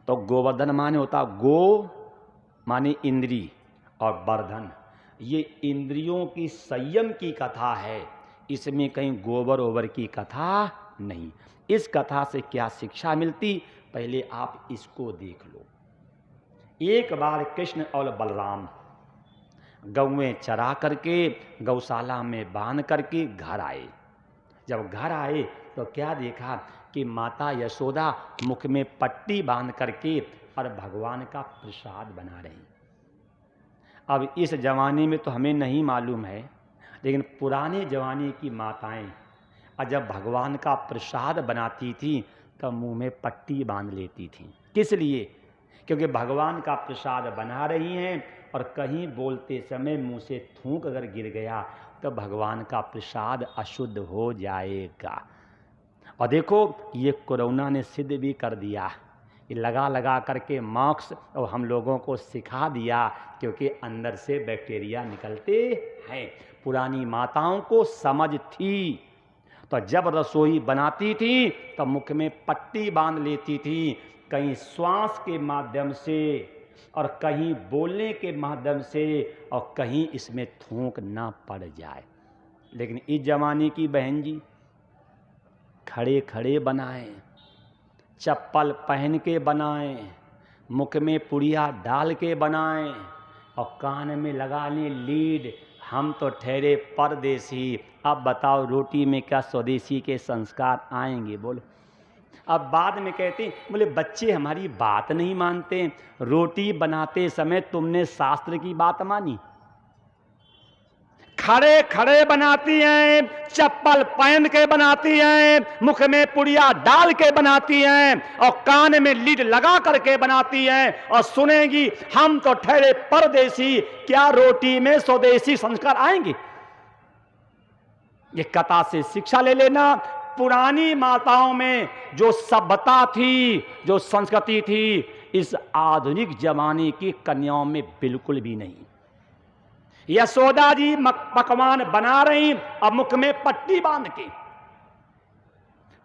तो गोवर्धन माने होता गो माने इंद्री और वर्धन, ये इंद्रियों की संयम की कथा है, इसमें कहीं गोबर ओबर की कथा नहीं। इस कथा से क्या शिक्षा मिलती, पहले आप इसको देख लो। एक बार कृष्ण और बलराम गौएं चरा करके गौशाला में बांध करके घर आए। जब घर आए तो क्या देखा कि माता यशोदा मुख में पट्टी बांध करके और भगवान का प्रसाद बना रही। अब इस जमाने में तो हमें नहीं मालूम है, लेकिन पुराने जमाने की माताएं और जब भगवान का प्रसाद बनाती थी तो मुंह में पट्टी बांध लेती थी। किस लिए? क्योंकि भगवान का प्रसाद बना रही हैं और कहीं बोलते समय मुंह से थूक अगर गिर गया तो भगवान का प्रसाद अशुद्ध हो जाएगा। और देखो ये कोरोना ने सिद्ध भी कर दिया, ये लगा लगा करके मास्क और हम लोगों को सिखा दिया, क्योंकि अंदर से बैक्टीरिया निकलते हैं। पुरानी माताओं को समझ थी, तो जब रसोई बनाती थी तो मुख में पट्टी बांध लेती थी, कहीं श्वास के माध्यम से और कहीं बोलने के माध्यम से और कहीं इसमें थूक ना पड़ जाए। लेकिन इस जमाने की बहन जी खड़े खड़े बनाएं, चप्पल पहन के बनाएं, मुख में पुड़िया डाल के बनाएं और कान में लगा लें लीड। हम तो ठहरे परदेसी, अब बताओ रोटी में क्या स्वदेशी के संस्कार आएंगे? बोलो। अब बाद में कहते बोले बच्चे हमारी बात नहीं मानते, रोटी बनाते समय तुमने शास्त्र की बात मानी? खड़े खड़े बनाती हैं, चप्पल पहन के बनाती हैं, मुख में पुड़िया डाल के बनाती हैं और कान में लीड लगा करके बनाती हैं और सुनेंगी हम तो ठहरे परदेसी, क्या रोटी में स्वदेशी संस्कार आएंगे? ये कथा से शिक्षा ले लेना। पुरानी माताओं में जो सभ्यता थी, जो संस्कृति थी, इस आधुनिक जमाने की कन्याओं में बिल्कुल भी नहीं। यशोदा जी पकवान बना रही और मुख में पट्टी बांध के।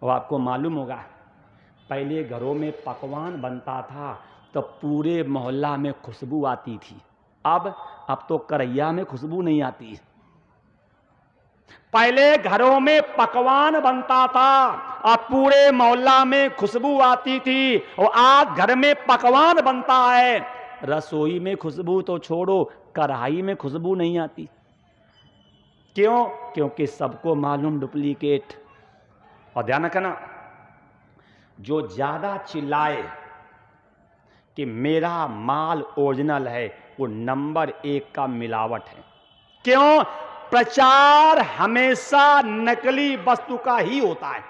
और आपको मालूम होगा पहले घरों में पकवान बनता था तो पूरे मोहल्ला में खुशबू आती थी। अब तो करैया में खुशबू नहीं आती। पहले घरों में पकवान बनता था और पूरे मोहल्ला में खुशबू आती थी, और आज घर में पकवान बनता है, रसोई में खुशबू तो छोड़ो, कढ़ाई में खुशबू नहीं आती। क्यों? क्योंकि सबको मालूम डुप्लीकेट। और ध्यान रखना, जो ज्यादा चिल्लाए कि मेरा माल ओरिजिनल है, वो नंबर 1 का मिलावट है। क्यों? प्रचार हमेशा नकली वस्तु का ही होता है।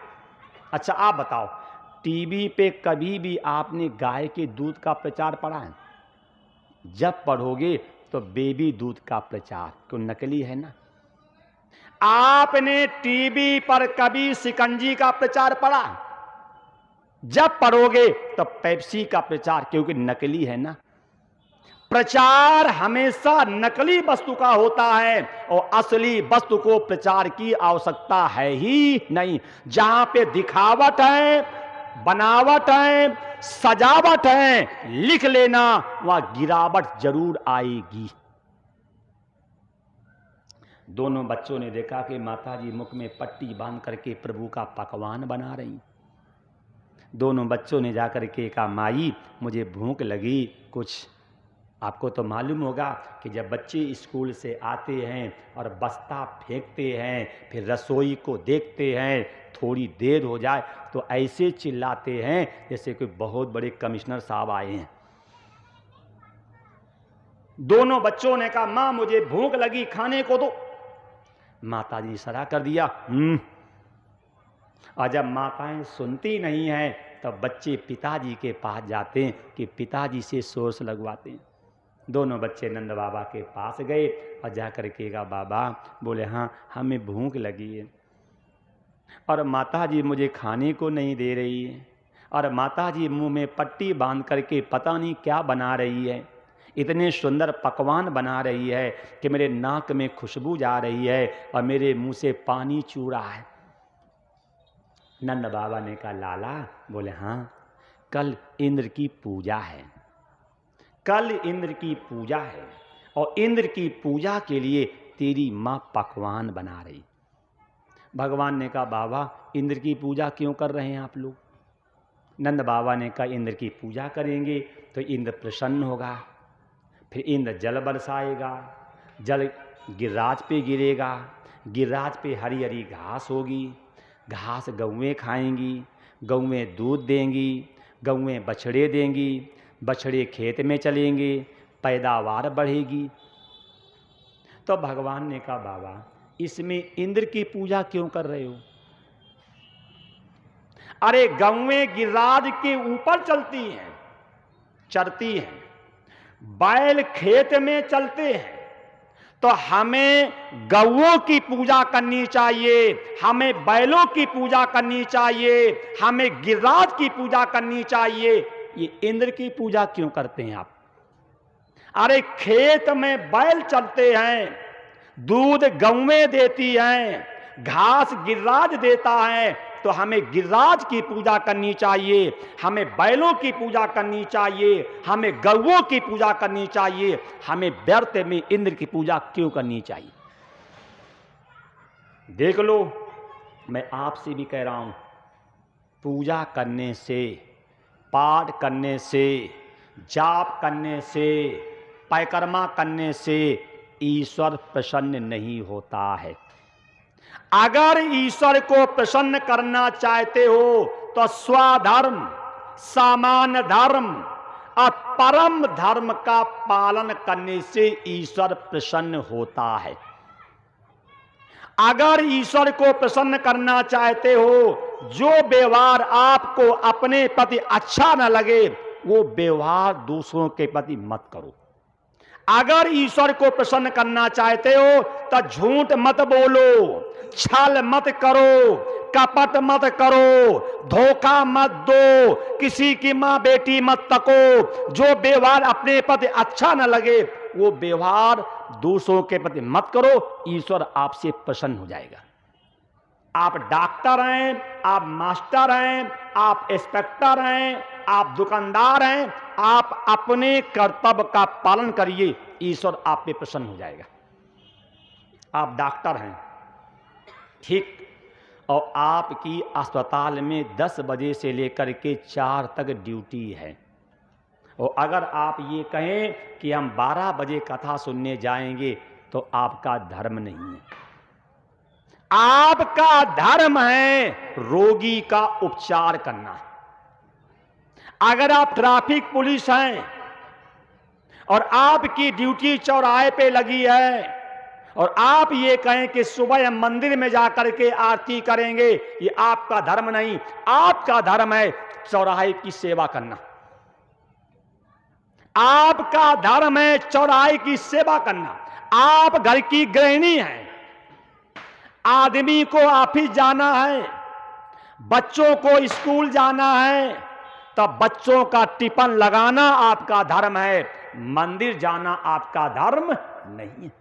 अच्छा आप बताओ, टीवी पे कभी भी आपने गाय के दूध का प्रचार पढ़ा है? जब पढ़ोगे तो बेबी दूध का प्रचार, क्यों? नकली है ना। आपने टीवी पर कभी शिकंजी का प्रचार पढ़ा? जब पढ़ोगे तो पेप्सी का प्रचार, क्योंकि नकली है ना। प्रचार हमेशा नकली वस्तु का होता है और असली वस्तु को प्रचार की आवश्यकता है ही नहीं। जहां पे दिखावट है, बनावट है, सजावट है, लिख लेना वहां गिरावट जरूर आएगी। दोनों बच्चों ने देखा कि माताजी मुख में पट्टी बांध करके प्रभु का पकवान बना रही। दोनों बच्चों ने जाकर के कहा माई मुझे भूख लगी कुछ। आपको तो मालूम होगा कि जब बच्चे स्कूल से आते हैं और बस्ता फेंकते हैं, फिर रसोई को देखते हैं, थोड़ी देर हो जाए तो ऐसे चिल्लाते हैं जैसे कोई बहुत बड़े कमिश्नर साहब आए हैं। दोनों बच्चों ने कहा मां मुझे भूख लगी, खाने को दो। माता जी ने इशारा कर दिया और जब माताएं सुनती नहीं हैं तब बच्चे पिताजी के पास जाते हैं कि पिताजी से सोर्स लगवाते हैं। दोनों बच्चे नंद बाबा के पास गए और जाकर के कहा बाबा, बोले हाँ हमें भूख लगी है और माताजी मुझे खाने को नहीं दे रही है, और माताजी मुंह में पट्टी बांध करके पता नहीं क्या बना रही है, इतने सुंदर पकवान बना रही है कि मेरे नाक में खुशबू जा रही है और मेरे मुंह से पानी चू रहा है। नंद बाबा ने कहा लाला, बोले हाँ कल इंद्र की पूजा है, कल इंद्र की पूजा है और इंद्र की पूजा के लिए तेरी माँ पकवान बना रही। भगवान ने कहा बाबा इंद्र की पूजा क्यों कर रहे हैं आप लोग? नंद बाबा ने कहा इंद्र की पूजा करेंगे तो इंद्र प्रसन्न होगा, फिर इंद्र जल बरसाएगा, जल गिरिराज पे गिरेगा, गिरिराज पे हरी हरी घास होगी, घास गौएं खाएंगी, गौएं दूध देंगी, गौएं बछड़े देंगी, बछड़े खेत में चलेंगे, पैदावार बढ़ेगी। तो भगवान ने कहा बाबा इसमें इंद्र की पूजा क्यों कर रहे हो? अरे गौएं गिरिराज के ऊपर चलती हैं, चरती हैं, बैल खेत में चलते हैं, तो हमें गौओं की पूजा करनी चाहिए, हमें बैलों की पूजा करनी चाहिए, हमें गिरिराज की पूजा करनी चाहिए। ये इंद्र की पूजा क्यों करते हैं आप? अरे खेत में बैल चलते हैं, दूध गौएं देती हैं, घास गिरिराज देता है, तो हमें गिरिराज की पूजा करनी चाहिए, हमें बैलों की पूजा करनी चाहिए, हमें गौओं की पूजा करनी चाहिए, हमें व्यर्थ में इंद्र की पूजा क्यों करनी चाहिए? देख लो, मैं आपसे भी कह रहा हूं, पूजा करने से, पाठ करने से, जाप करने से, परिक्रमा करने से ईश्वर प्रसन्न नहीं होता है। अगर ईश्वर को प्रसन्न करना चाहते हो तो स्वधर्म, सामान्य धर्म और परम धर्म का पालन करने से ईश्वर प्रसन्न होता है। अगर ईश्वर को प्रसन्न करना चाहते हो, जो व्यवहार आपको अपने प्रति अच्छा न लगे वो व्यवहार दूसरों के प्रति मत करो। अगर ईश्वर को प्रसन्न करना चाहते हो तो झूठ मत बोलो, छल मत करो, कपट मत करो, धोखा मत दो, किसी की मां बेटी मत तको। जो व्यवहार अपने प्रति अच्छा न लगे वो व्यवहार दूसरों के प्रति मत करो, ईश्वर आपसे प्रसन्न हो जाएगा। आप डॉक्टर हैं, आप मास्टर हैं, आप इंस्पेक्टर हैं, आप दुकानदार हैं, आप अपने कर्तव्य का पालन करिए, ईश्वर आप पे प्रसन्न हो जाएगा। आप डॉक्टर हैं, ठीक, और आपकी अस्पताल में 10 बजे से लेकर के 4 तक ड्यूटी है, और अगर आप ये कहें कि हम 12 बजे कथा सुनने जाएंगे तो आपका धर्म नहीं है। आपका धर्म है रोगी का उपचार करना। अगर आप ट्रैफिक पुलिस हैं और आपकी ड्यूटी चौराहे पे लगी है और आप ये कहें कि सुबह हम मंदिर में जाकर के आरती करेंगे, ये आपका धर्म नहीं। आपका धर्म है चौराहे की सेवा करना। आपका धर्म है चौराहे की सेवा करना। आप घर की गृहिणी हैं, आदमी को ऑफिस जाना है, बच्चों को स्कूल जाना है, तब बच्चों का टिफिन लगाना आपका धर्म है, मंदिर जाना आपका धर्म नहीं है।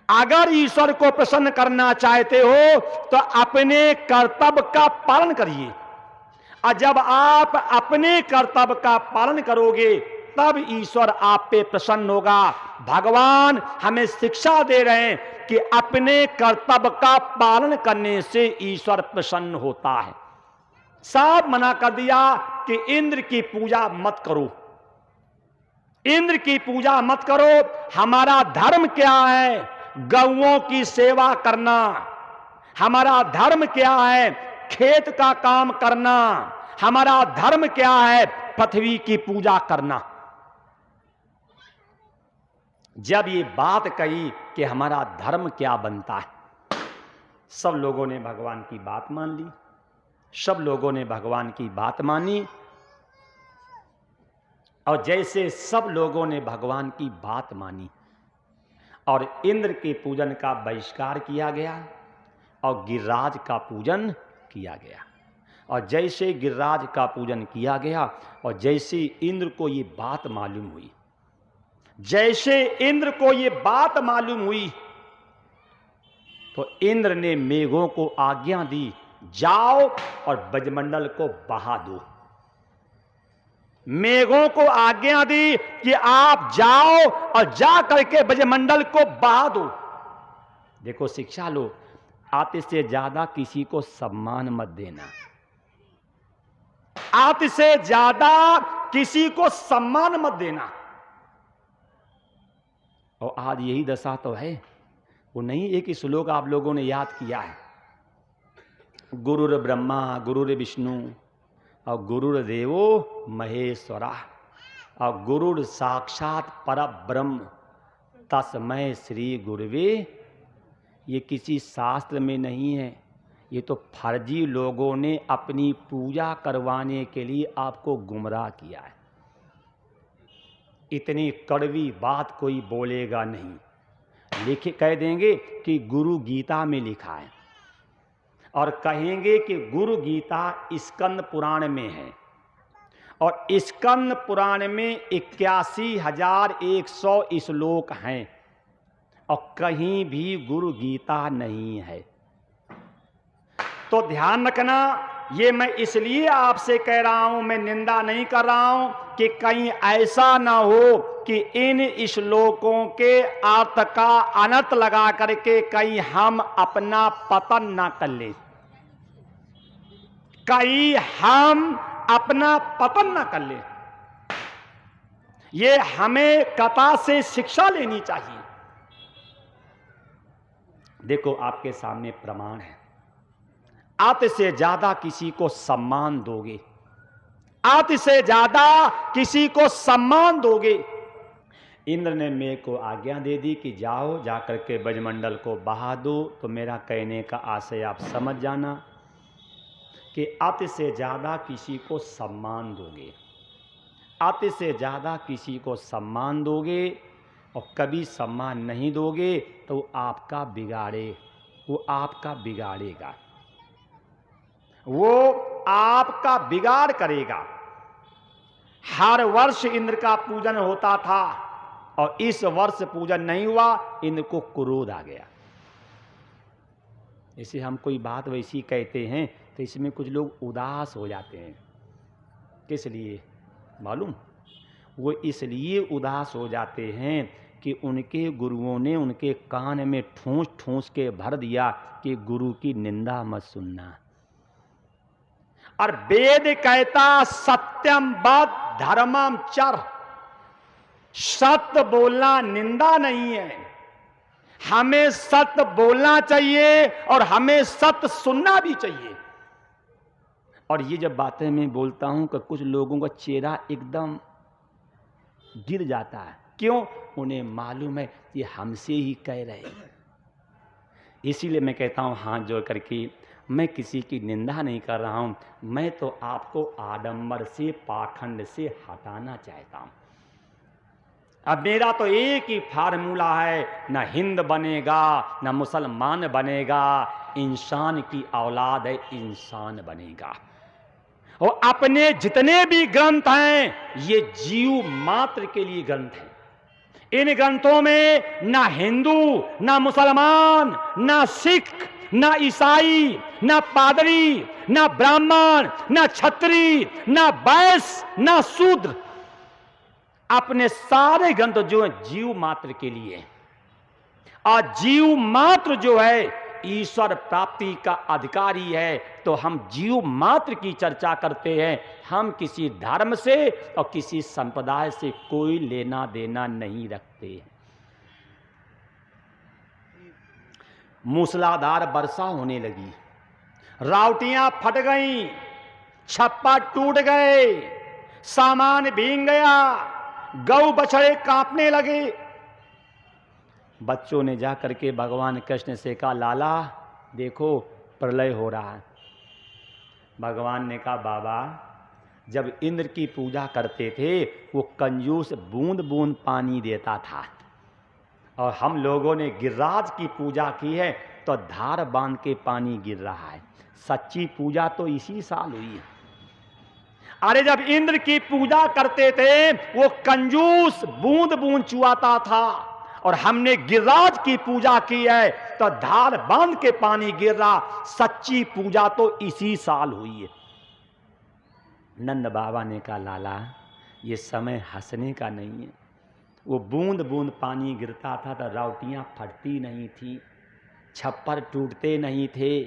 अगर ईश्वर को प्रसन्न करना चाहते हो तो अपने कर्तव्य का पालन करिए, और जब आप अपने कर्तव्य का पालन करोगे तब ईश्वर आप पे प्रसन्न होगा। भगवान हमें शिक्षा दे रहे हैं कि अपने कर्तव्य का पालन करने से ईश्वर प्रसन्न होता है। साफ मना कर दिया कि इंद्र की पूजा मत करो, इंद्र की पूजा मत करो। हमारा धर्म क्या है? गौओं की सेवा करना। हमारा धर्म क्या है? खेत का काम करना। हमारा धर्म क्या है? पृथ्वी की पूजा करना। जब ये बात कही कि हमारा धर्म क्या बनता है, सब लोगों ने भगवान की बात मान ली, सब लोगों ने भगवान की बात मानी, और जैसे सब लोगों ने भगवान की बात मानी और इंद्र के पूजन का बहिष्कार किया गया और गिरिराज का पूजन किया गया, और जैसे गिरिराज का पूजन किया गया और जैसे इंद्र को ये बात मालूम हुई, जैसे इंद्र को ये बात मालूम हुई, तो इंद्र ने मेघों को आज्ञा दी, जाओ और ब्रजमंडल को बहा दो। मेघों को आज्ञा दी कि आप जाओ और जा करके ब्रजमंडल को बहा दो। देखो शिक्षा लो, आते से ज्यादा किसी को सम्मान मत देना, आते से ज्यादा किसी को सम्मान मत देना। और आज यही दशा तो है। वो नहीं एक ही श्लोक आप लोगों ने याद किया है, गुरुर ब्रह्मा गुरुर विष्णु और गुरुर्देवो महेश्वरा और गुरुर साक्षात परब्रह्म तस्मै श्री गुरुवे। ये किसी शास्त्र में नहीं है, ये तो फर्जी लोगों ने अपनी पूजा करवाने के लिए आपको गुमराह किया है। इतनी कड़वी बात कोई बोलेगा नहीं। लिखे कह देंगे कि गुरु गीता में लिखा है और कहेंगे कि गुरु गीता स्कंद पुराण में है और स्कंद पुराण में 81,100 श्लोक हैं और कहीं भी गुरु गीता नहीं है। तो ध्यान रखना, ये मैं इसलिए आपसे कह रहा हूं, मैं निंदा नहीं कर रहा हूं कि कहीं ऐसा ना हो कि इन श्लोकों के अर्थ का अनर्थ लगा करके कहीं हम अपना पतन ना कर ले, कहीं हम अपना पतन ना कर ले। ये हमें कथा से शिक्षा लेनी चाहिए। देखो आपके सामने प्रमाण है, आते से ज्यादा किसी को सम्मान दोगे, आते से ज्यादा किसी को सम्मान दोगे। इंद्र ने मेघ को आज्ञा दे दी कि जाओ, जाकर के ब्रजमंडल को बहा दो। तो मेरा कहने का आशय आप समझ जाना कि आते से ज्यादा किसी को सम्मान दोगे, आते से ज्यादा किसी को सम्मान दोगे और कभी सम्मान नहीं दोगे तो वो आपका बिगाड़े, वो आपका बिगाड़ेगा, वो आपका बिगाड़ करेगा। हर वर्ष इंद्र का पूजन होता था और इस वर्ष पूजन नहीं हुआ, इंद्र को क्रोध आ गया। इसे हम कोई बात वैसी कहते हैं तो इसमें कुछ लोग उदास हो जाते हैं। किस लिए मालूम? वो इसलिए उदास हो जाते हैं कि उनके गुरुओं ने उनके कान में ठूंस ठूंस के भर दिया कि गुरु की निंदा मत सुनना। और वेद कहता सत्यम वद धर्मम चर, सत्य बोलना निंदा नहीं है, हमें सत्य बोलना चाहिए और हमें सत्य सुनना भी चाहिए। और ये जब बातें मैं बोलता हूं कि कुछ लोगों का चेहरा एकदम गिर जाता है। क्यों? उन्हें मालूम है ये हमसे ही कह रहे हैं। इसीलिए मैं कहता हूं हाथ जोड़ करके, मैं किसी की निंदा नहीं कर रहा हूं, मैं तो आपको आडंबर से पाखंड से हटाना चाहता हूं। अब मेरा तो एक ही फार्मूला है, न हिंद बनेगा न मुसलमान बनेगा, इंसान की औलाद है, इंसान बनेगा। और अपने जितने भी ग्रंथ हैं ये जीव मात्र के लिए ग्रंथ हैं। इन ग्रंथों में ना हिंदू, ना मुसलमान, ना सिख, ना ईसाई, ना पादरी, ना ब्राह्मण, ना क्षत्रिय, ना वैश्य, ना शूद्र, अपने सारे ग्रंथ जो है जीव मात्र के लिए। और जीव मात्र जो है ईश्वर प्राप्ति का अधिकारी है। तो हम जीव मात्र की चर्चा करते हैं, हम किसी धर्म से और किसी संप्रदाय से कोई लेना देना नहीं रखते हैं। मूसलाधार वर्षा होने लगी, रावटियां फट गईं, छप्पा टूट गए, सामान भीग गया, गौ बछड़े कांपने लगे। बच्चों ने जाकर के भगवान कृष्ण से कहा, लाला देखो प्रलय हो रहा है। भगवान ने कहा, बाबा जब इंद्र की पूजा करते थे वो कंजूस बूंद बूंद पानी देता था, और हम लोगों ने गिरिराज की पूजा की है तो धार बांध के पानी गिर रहा है। सच्ची पूजा तो इसी साल हुई है। अरे जब इंद्र की पूजा करते थे वो कंजूस बूंद बूंद चुआता था, और हमने गिरिराज की पूजा की है तो धार बांध के पानी गिर रहा। सच्ची पूजा तो इसी साल हुई है। नंद बाबा ने कहा, लाला ये समय हंसने का नहीं है। वो बूंद बूंद पानी गिरता था तो रावटियाँ फटती नहीं थी, छप्पर टूटते नहीं थे,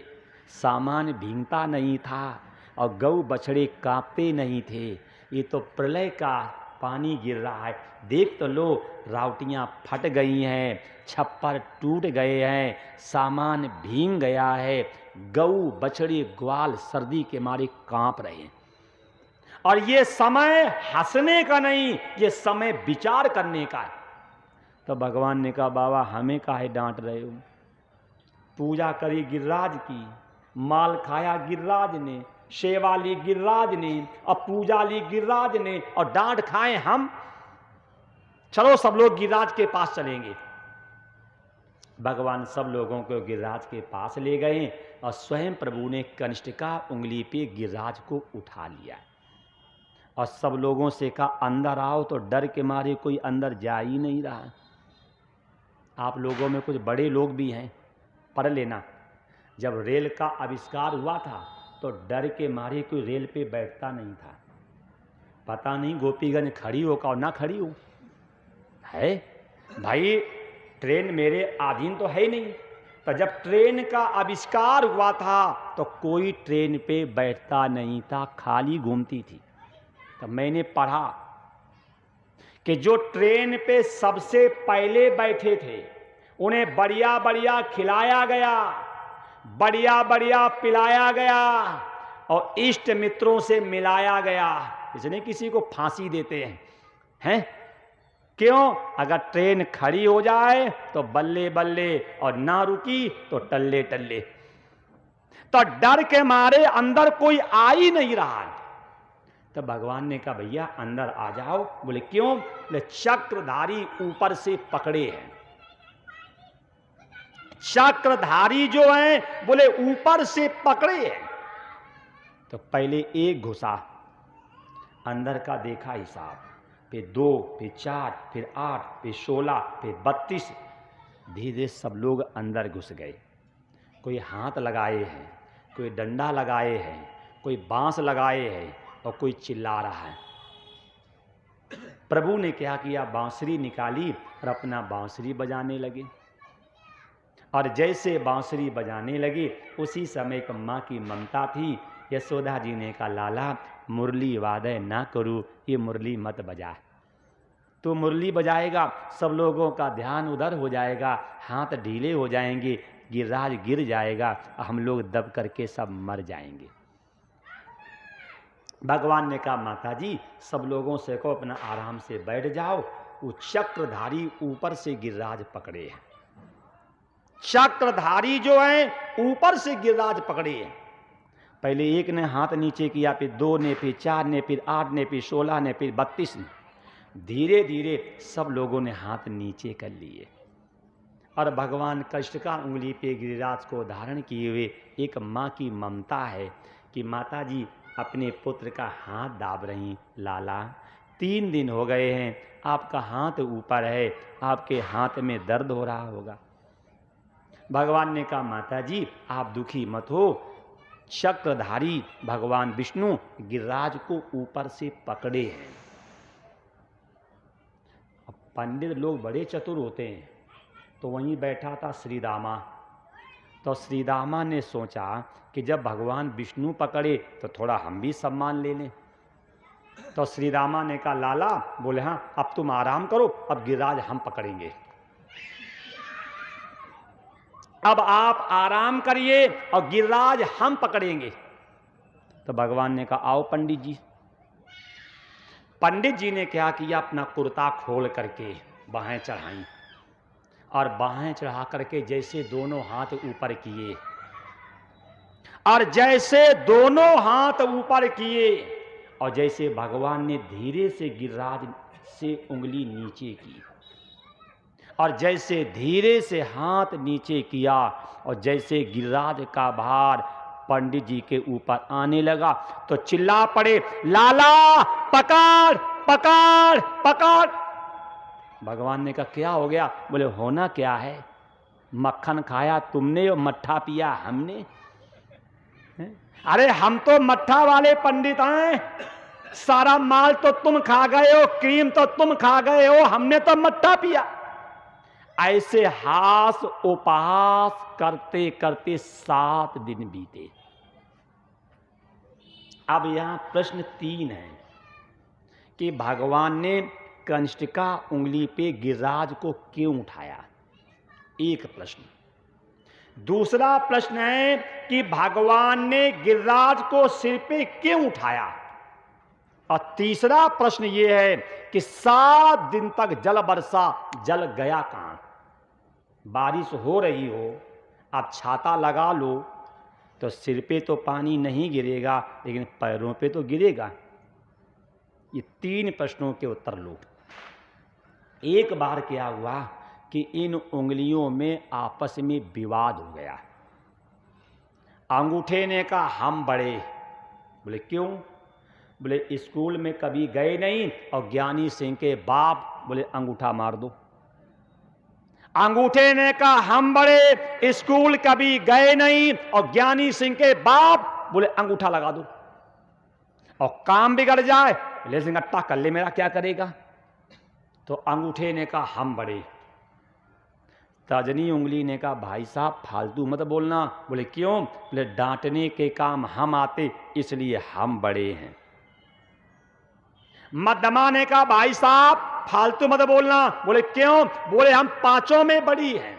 सामान भींगता नहीं था और गऊ बछड़े कांपते नहीं थे। ये तो प्रलय का पानी गिर रहा है। देख तो लो, रावटियाँ फट गई हैं, छप्पर टूट गए हैं, सामान भींग गया है, गऊ बछड़े ग्वाल सर्दी के मारे कांप रहे हैं। और ये समय हंसने का नहीं, ये समय विचार करने का है। तो भगवान ने कहा, बाबा हमें काहे डांट रहे हो? पूजा करी गिरिराज की, माल खाया गिरिराज ने, सेवा ली गिरिराज ने और पूजा ली गिरिराज ने, और डांट खाए हम। चलो सब लोग गिरिराज के पास चलेंगे। भगवान सब लोगों को गिरिराज के पास ले गए और स्वयं प्रभु ने कनिष्ठ का उंगली पे गिरिराज को उठा लिया और सब लोगों से कहा, अंदर आओ। तो डर के मारे कोई अंदर जा ही नहीं रहा। आप लोगों में कुछ बड़े लोग भी हैं, पढ़ लेना। जब रेल का आविष्कार हुआ था तो डर के मारे कोई रेल पे बैठता नहीं था। पता नहीं गोपीगंज खड़ी हो का और ना खड़ी हो है भाई, ट्रेन मेरे अधीन तो है नहीं। तो जब ट्रेन का आविष्कार हुआ था तो कोई ट्रेन पे बैठता नहीं था, खाली घूमती थी। तो मैंने पढ़ा कि जो ट्रेन पे सबसे पहले बैठे थे उन्हें बढ़िया बढ़िया खिलाया गया, बढ़िया बढ़िया पिलाया गया और इष्ट मित्रों से मिलाया गया। इसने किसी को फांसी देते हैं? क्यों? अगर ट्रेन खड़ी हो जाए तो बल्ले बल्ले और ना रुकी तो टल्ले टल्ले। तो डर के मारे अंदर कोई आ ही नहीं रहा। तो भगवान ने कहा, भैया अंदर आ जाओ। बोले क्यों? बोले चक्रधारी ऊपर से पकड़े हैं। चक्रधारी जो हैं बोले ऊपर से पकड़े हैं। तो पहले एक घुसा, अंदर का देखा हिसाब, फिर 2, फिर 4, फिर 8, फिर 16, फिर 32। धीरे धीरे सब लोग अंदर घुस गए। कोई हाथ लगाए हैं, कोई डंडा लगाए हैं, कोई बांस लगाए हैं और कोई चिल्ला रहा है। प्रभु ने क्या किया, बांसुरी निकाली और अपना बांसुरी बजाने लगे। और जैसे बांसुरी बजाने लगे उसी समय एक माँ की ममता थी। यशोदा जी ने कहा, लाला मुरली वादय ना करूँ, ये मुरली मत बजा। तो मुरली बजाएगा सब लोगों का ध्यान उधर हो जाएगा, हाथ ढीले हो जाएंगे, गिरिराज गिर जाएगा, हम लोग दब करके सब मर जाएंगे। भगवान ने कहा, माता जी सब लोगों से को अपना आराम से बैठ जाओ। वो चक्रधारी ऊपर से गिरिराज पकड़े हैं। चक्रधारी जो हैं ऊपर से गिरिराज पकड़े हैं। पहले एक ने हाथ नीचे किया, फिर 2 ने, फिर 4 ने, फिर 8 ने, फिर 16 ने, फिर 32 ने। धीरे धीरे सब लोगों ने हाथ नीचे कर लिए और भगवान कृष्ण का उंगली पे गिरिराज को धारण किए हुए एक माँ की ममता है कि माता जी अपने पुत्र का हाथ दाब रही। लाला 3 दिन हो गए हैं, आपका हाथ ऊपर है, आपके हाथ में दर्द हो रहा होगा। भगवान ने कहा, माता जी आप दुखी मत हो, चक्रधारी भगवान विष्णु गिरिराज को ऊपर से पकड़े हैं। अब पंडित लोग बड़े चतुर होते हैं। तो वहीं बैठा था श्रीदामा। तो श्रीदामा ने सोचा कि जब भगवान विष्णु पकड़े तो थोड़ा हम भी सम्मान ले लें। तो श्रीदामा ने कहा, लाला। बोले हाँ, अब तुम आराम करो, अब गिरिराज हम पकड़ेंगे। अब आप आराम करिए और गिरिराज हम पकड़ेंगे। तो भगवान ने कहा, आओ पंडित जी। पंडित जी ने क्या किया, अपना कुर्ता खोल करके बाहें चढ़ाई और बाहें चढ़ा करके जैसे दोनों हाथ ऊपर किए और जैसे दोनों हाथ ऊपर किए और जैसे भगवान ने धीरे से गिरिराज से उंगली नीचे की और जैसे धीरे से हाथ नीचे किया और जैसे गिरिराज का भार पंडित जी के ऊपर आने लगा तो चिल्ला पड़े, लाला पकड़ पकड़ पकड़। भगवान ने कहा, क्या हो गया? बोले, होना क्या है, मक्खन खाया तुमने और मट्ठा पिया हमने। अरे हम तो मट्ठा वाले पंडित हैं, सारा माल तो तुम खा गए हो, क्रीम तो तुम खा गए हो, हमने तो मट्ठा पिया। ऐसे हास उपहास करते करते 7 दिन बीते। अब यहां प्रश्न 3 है कि भगवान ने कंष्टिका उंगली पे गिरिराज को क्यों उठाया, एक प्रश्न। दूसरा प्रश्न है कि भगवान ने गिरिराज को सिर पे क्यों उठाया, और तीसरा प्रश्न यह है कि 7 दिन तक जल वर्षा, जल गया कहां। बारिश हो रही हो, आप छाता लगा लो तो सिर पे तो पानी नहीं गिरेगा, लेकिन पैरों पे तो गिरेगा। ये 3 प्रश्नों के उत्तर लो। एक बार क्या हुआ कि इन उंगलियों में आपस में विवाद हो गया। अंगूठे ने कहा हम बड़े। बोले क्यों? बोले स्कूल में कभी गए नहीं, और ज्ञानी सिंह के बाप बोले अंगूठा मार दो। अंगूठे ने कहा हम बड़े, स्कूल कभी गए नहीं, और ज्ञानी सिंह के बाप बोले अंगूठा लगा दो। और काम बिगड़ जाए, ले सिंगट्टा कर ले, मेरा क्या करेगा। तो अंगूठे ने कहा हम बड़े। तर्जनी उंगली ने कहा भाई साहब फालतू मत बोलना। बोले क्यों? बोले डांटने के काम हम आते, इसलिए हम बड़े हैं। मध्यमा ने कहा भाई साहब फालतू मत बोलना। बोले क्यों? बोले हम 5 में बड़ी हैं।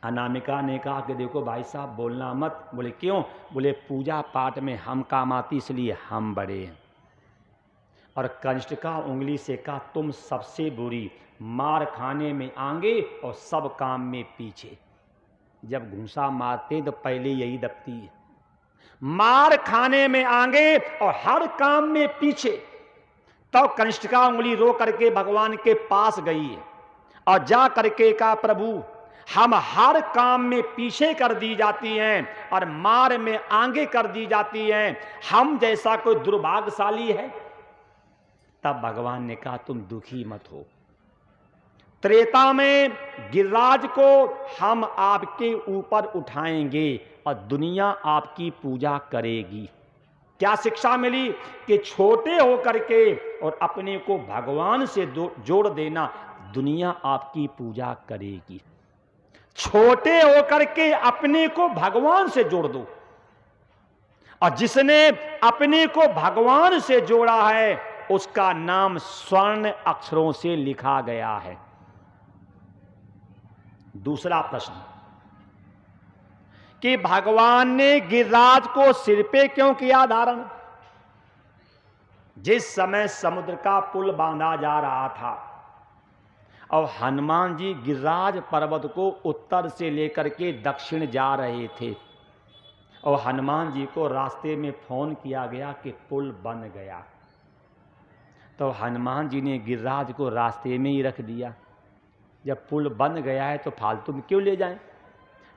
अनामिका ने कहा कि देखो भाई साहब बोलना मत। बोले क्यों? बोले पूजा पाठ में हम काम आती, इसलिए हम बड़े हैं। और कंष्टिका उंगली से कहा तुम सबसे बुरी, मार खाने में आगे और सब काम में पीछे। जब घूंसा मारते तो पहले यही दबती है, मार खाने में आगे और हर काम में पीछे। तो कंष्टिका उंगली रो करके भगवान के पास गई है और जा करके कहा प्रभु हम हर काम में पीछे कर दी जाती हैं और मार में आगे कर दी जाती हैं, हम जैसा कोई दुर्भाग्यशाली है। तब भगवान ने कहा तुम दुखी मत हो, त्रेता में गिरिराज को हम आपके ऊपर उठाएंगे और दुनिया आपकी पूजा करेगी। क्या शिक्षा मिली कि छोटे होकर के और अपने को भगवान से जोड़ देना, दुनिया आपकी पूजा करेगी। छोटे होकर के अपने को भगवान से जोड़ दो, और जिसने अपने को भगवान से जोड़ा है उसका नाम स्वर्ण अक्षरों से लिखा गया है। दूसरा प्रश्न कि भगवान ने गिरिराज को सिर पे क्यों किया धारण। जिस समय समुद्र का पुल बांधा जा रहा था और हनुमान जी गिरिराज पर्वत को उत्तर से लेकर के दक्षिण जा रहे थे, और हनुमान जी को रास्ते में फोन किया गया कि पुल बन गया, तो हनुमान जी ने गिरिराज को रास्ते में ही रख दिया। जब पुल बन गया है तो फालतू में क्यों ले जाएं।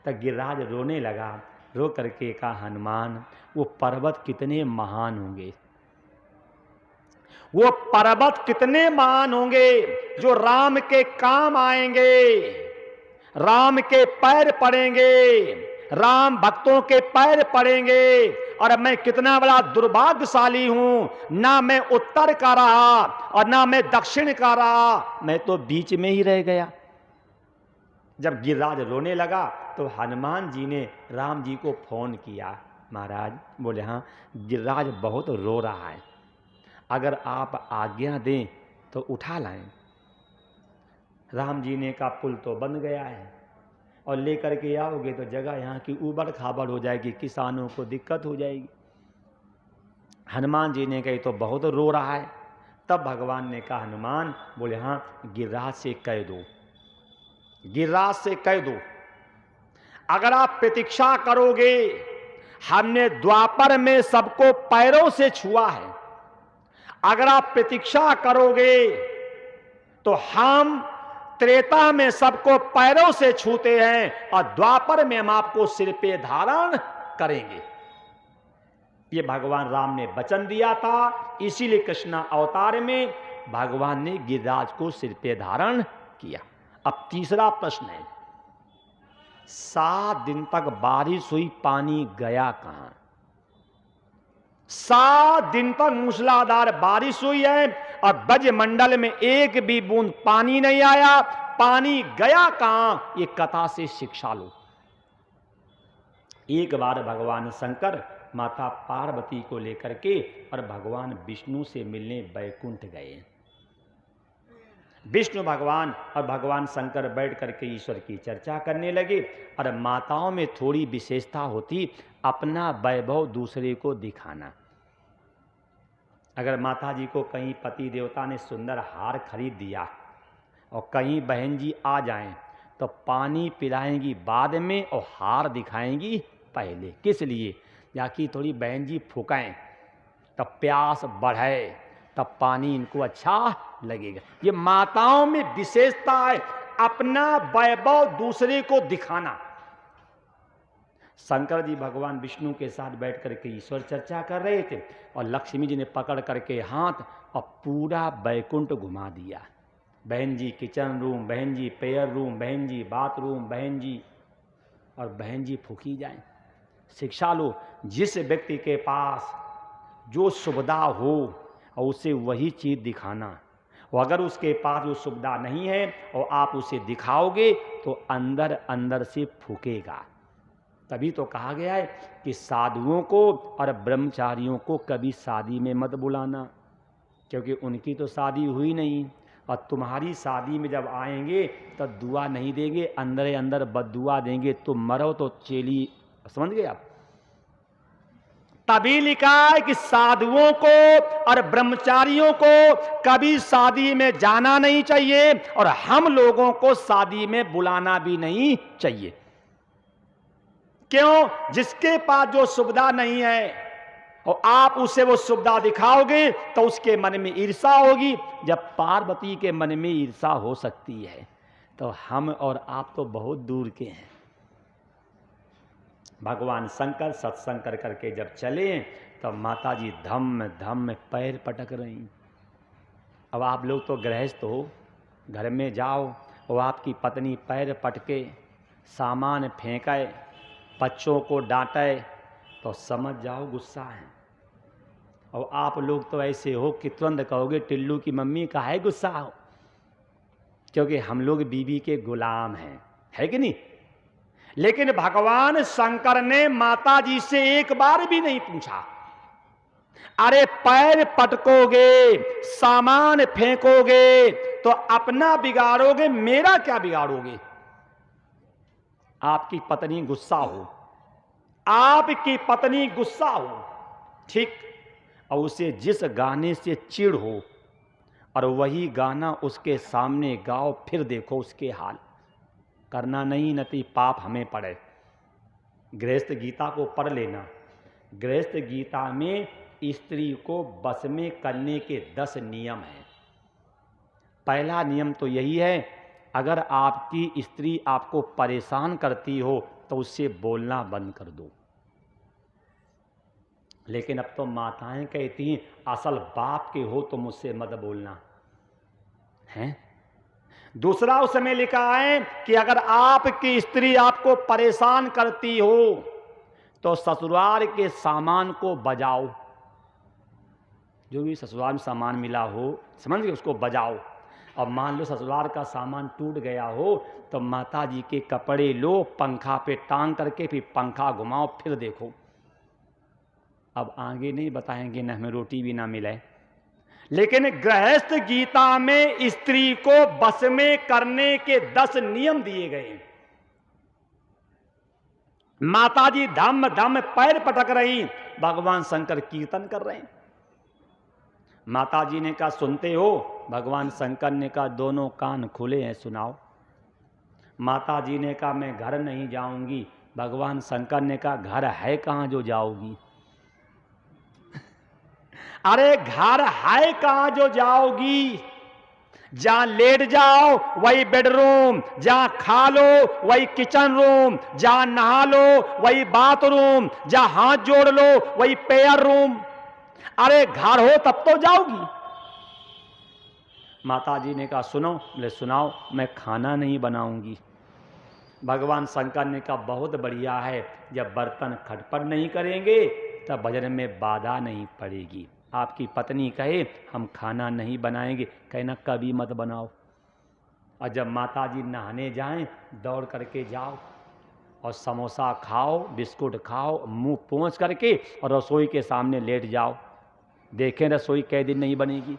तो गिरिराज रोने लगा, रो करके कहा हनुमान वो पर्वत कितने महान होंगे, वो पर्वत कितने महान होंगे जो राम के काम आएंगे, राम के पैर पड़ेंगे, राम भक्तों के पैर पड़ेंगे। और मैं कितना बड़ा दुर्भाग्यशाली हूं, ना मैं उत्तर का रहा और ना मैं दक्षिण का रहा, मैं तो बीच में ही रह गया। जब गिरिराज रोने लगा तो हनुमान जी ने राम जी को फोन किया। महाराज बोले हाँ गिरिराज बहुत रो रहा है, अगर आप आज्ञा दें तो उठा लाएं। राम जी ने कहा पुल तो बन गया है और लेकर के आओगे तो जगह यहाँ की ऊबड़ खाबड़ हो जाएगी, किसानों को दिक्कत हो जाएगी। हनुमान जी ने कही तो बहुत रो रहा है। तब भगवान ने कहा हनुमान बोले हाँ गिरिराज से कह दो, गिरिराज से कह दो अगर आप प्रतीक्षा करोगे, हमने द्वापर में सबको पैरों से छुआ है, अगर आप प्रतीक्षा करोगे तो हम त्रेता में सबको पैरों से छूते हैं और द्वापर में हम आपको सिर पे धारण करेंगे। ये भगवान राम ने वचन दिया था, इसीलिए कृष्ण अवतार में भगवान ने गिरिराज को सिर पे धारण किया। अब तीसरा प्रश्न है 7 दिन तक बारिश हुई, पानी गया कहां। 7 दिन तक मूसलाधार बारिश हुई है और ब्रजमंडल में एक भी बूंद पानी नहीं आया। पानी गया कहां, ये कथा से शिक्षा लो। एक बार भगवान शंकर माता पार्वती को लेकर के और भगवान विष्णु से मिलने बैकुंठ गए। विष्णु भगवान और भगवान शंकर बैठ करके ईश्वर की चर्चा करने लगे। और माताओं में थोड़ी विशेषता होती, अपना वैभव दूसरे को दिखाना। अगर माता जी को कहीं पति देवता ने सुंदर हार खरीद दिया और कहीं बहन जी आ जाएं, तो पानी पिलाएंगी बाद में और हार दिखाएंगी पहले। किस लिए? जाकि थोड़ी बहन जी फूकें, तब प्यास बढ़े, तब पानी इनको अच्छा लगेगा। ये माताओं में विशेषता है, अपना वैभव दूसरे को दिखाना। शंकर जी भगवान विष्णु के साथ बैठ करके ईश्वर चर्चा कर रहे थे और लक्ष्मी जी ने पकड़ करके हाथ और पूरा बैकुंठ घुमा दिया। बहन जी किचन रूम, बहन जी पेयर रूम, बहन जी बाथरूम, बहन जी, और बहन जी फूकी जाए। शिक्षा लो, जिस व्यक्ति के पास जो सुविधा हो और उसे वही चीज दिखाना। और अगर उसके पास वो सुविधा नहीं है और आप उसे दिखाओगे तो अंदर अंदर से फूकेगा। तभी तो कहा गया है कि साधुओं को और ब्रह्मचारियों को कभी शादी में मत बुलाना, क्योंकि उनकी तो शादी हुई नहीं और तुम्हारी शादी में जब आएंगे तो दुआ नहीं देंगे, अंदर अंदर बद्दुआ देंगे। तुम मरो तो चेली, समझ गए आप। तभी लिखा है कि साधुओं को और ब्रह्मचारियों को कभी शादी में जाना नहीं चाहिए और हम लोगों को शादी में बुलाना भी नहीं चाहिए। क्यों? जिसके पास जो सुविधा नहीं है और आप उसे वो सुविधा दिखाओगे तो उसके मन में ईर्षा होगी। जब पार्वती के मन में ईर्षा हो सकती है तो हम और आप तो बहुत दूर के हैं। भगवान शंकर सत्संग कर करके जब चले तो माता जी धम धम पैर पटक रही। अब आप लोग तो गृहस्थ हो, घर में जाओ और आपकी पत्नी पैर पटके, सामान फेंके, बच्चों को डांटे तो समझ जाओ गुस्सा है। और आप लोग तो ऐसे हो कि तुरंत कहोगे टिल्लू की मम्मी काहे गुस्सा हो, क्योंकि हम लोग बीवी के गुलाम हैं, है कि नहीं। लेकिन भगवान शंकर ने माता जी से एक बार भी नहीं पूछा, अरे पैर पटकोगे, सामान फेंकोगे तो अपना बिगाड़ोगे, मेरा क्या बिगाड़ोगे। आपकी पत्नी गुस्सा हो, आपकी पत्नी गुस्सा हो, ठीक, और उसे जिस गाने से चिढ़ हो और वही गाना उसके सामने गाओ, फिर देखो उसके हाल। करना नहीं, नती पाप हमें पड़े। गृहस्थ गीता को पढ़ लेना। गृहस्थ गीता में स्त्री को बस में करने के 10 नियम हैं। पहला नियम तो यही है, अगर आपकी स्त्री आपको परेशान करती हो तो उससे बोलना बंद कर दो। लेकिन अब तो माताएं कहती हैं असल बाप के हो तो मुझसे मत बोलना है। दूसरा उसमें लिखा है कि अगर आपकी स्त्री आपको परेशान करती हो तो ससुराल के सामान को बजाओ। जो भी ससुराल में सामान मिला हो, समझ गए, उसको बजाओ। और मान लो ससुराल का सामान टूट गया हो तो माता जी के कपड़े लो, पंखा पे टांग करके फिर पंखा घुमाओ, फिर देखो। अब आगे नहीं बताएंगे, न हमें रोटी भी ना मिले। लेकिन गृहस्थ गीता में स्त्री को बस में करने के 10 नियम दिए गए। माता जी धम धम पैर पटक रही, भगवान शंकर कीर्तन कर रहे हैं। माता जी ने कहा सुनते हो? भगवान शंकर ने कहा दोनों कान खुले हैं, सुनाओ। माता जी ने कहा मैं घर नहीं जाऊंगी। भगवान शंकर ने कहा घर है कहां जो जाओगी? अरे घर है कहां जो जाओगी? जहां लेट जाओ वही बेडरूम, जहां खा लो वही किचन रूम, जहां नहा लो वही बाथरूम, जहां हाथ जोड़ लो वही पेयर रूम। अरे घर हो तब तो जाओगी। माता जी ने कहा सुनो। बोले सुनाओ। मैं खाना नहीं बनाऊंगी। भगवान शंकर ने कहा बहुत बढ़िया है, जब बर्तन खटपट नहीं करेंगे तब भजन में बाधा नहीं पड़ेगी। आपकी पत्नी कहे हम खाना नहीं बनाएंगे, कहना कभी मत बनाओ। और जब माता जी नहाने जाएं, दौड़ करके जाओ और समोसा खाओ, बिस्कुट खाओ, मुंह पोंछ करके और रसोई के सामने लेट जाओ। देखें रसोई कै दिन नहीं बनेगी।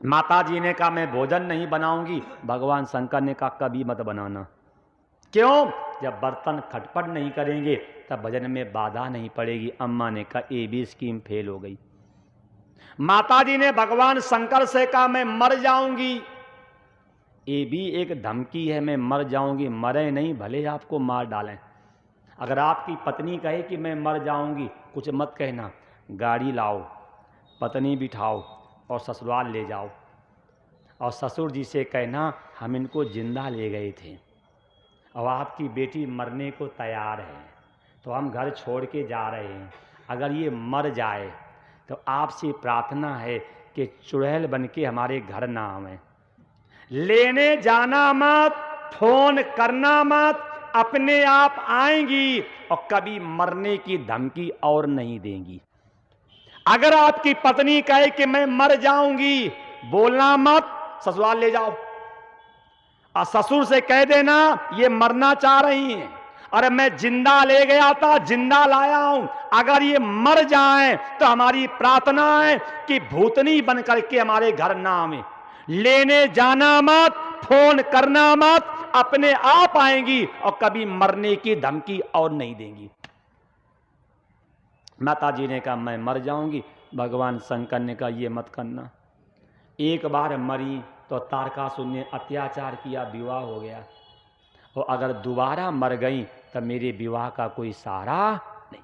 माता जी ने कहा मैं भोजन नहीं बनाऊंगी, भगवान शंकर ने कहा कभी मत बनाना। क्यों? जब बर्तन खटपट नहीं करेंगे तब भजन में बाधा नहीं पड़ेगी। अम्मा ने कहा ये भी स्कीम फेल हो गई। माता जी ने भगवान शंकर से कहा मैं मर जाऊंगी, ये भी एक धमकी है, मैं मर जाऊंगी। मरे नहीं, भले आपको मार डालें। अगर आपकी पत्नी कहे कि मैं मर जाऊंगी, कुछ मत कहना, गाड़ी लाओ, पत्नी बिठाओ और ससुराल ले जाओ और ससुर जी से कहना हम इनको जिंदा ले गए थे और आपकी बेटी मरने को तैयार है, तो हम घर छोड़ के जा रहे हैं। अगर ये मर जाए तो आपसे प्रार्थना है कि चुड़ैल बन के हमारे घर ना आवे। लेने जाना मत, फोन करना मत, अपने आप आएंगी और कभी मरने की धमकी और नहीं देंगी। अगर आपकी पत्नी कहे कि मैं मर जाऊंगी, बोलना मत, ससुराल ले जाओ और ससुर से कह देना ये मरना चाह रही हैं, अरे मैं जिंदा ले गया था, जिंदा लाया हूं, अगर ये मर जाएं तो हमारी प्रार्थना है कि भूतनी बन करके हमारे घर ना आवे। लेने जाना मत, फोन करना मत, अपने आप आएंगी और कभी मरने की धमकी और नहीं देंगी। माता जी ने कहा मैं मर जाऊंगी। भगवान शंकर ने कहा ये मत करना। एक बार मरी तो तारकासुर ने अत्याचार किया, विवाह हो गया, और अगर दोबारा मर गई तो मेरे विवाह का कोई सहारा नहीं।